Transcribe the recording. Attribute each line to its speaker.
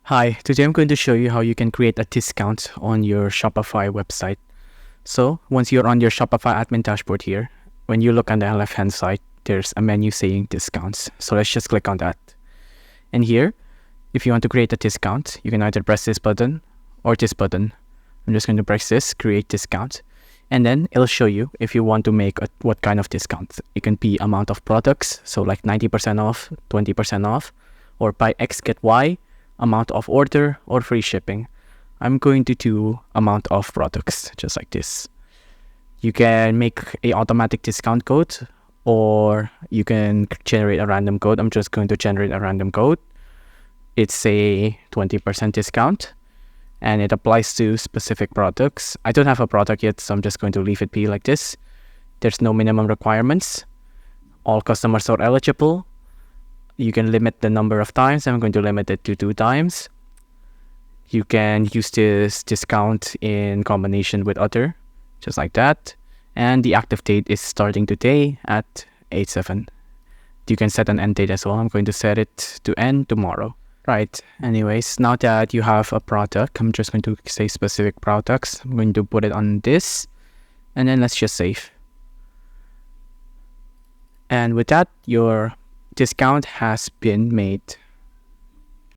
Speaker 1: Hi, today I'm going to show you how you can create a discount on your Shopify website. So once you're on your Shopify admin dashboard here, when you look on the left-hand side, there's a menu saying discounts. So let's just click on that. And here, if you want to create a discount, you can either press this button or this button. I'm just going to press this, create discount. And then it'll show you if you want to make what kind of discount. It can be amount of products, so like 90% off, 20% off, or buy X get Y, amount of order, or free shipping. I'm going to do amount of products, just like this. You can make a automatic discount code, or you can generate a random code. I'm just going to generate a random code. It's a 20% discount, and it applies to specific products. I don't have a product yet, so I'm just going to leave it be like this. There's no minimum requirements. All customers are eligible. You can limit the number of times. I'm going to limit it to 2 times. You can use this discount in combination with other, just like that. And the active date is starting today at 8/7. You can set an end date as well. I'm going to set it to end tomorrow. Right. Anyways, now that you have a product, I'm just going to say specific products. I'm going to put it on this, and then let's just save. And with that, your discount has been made.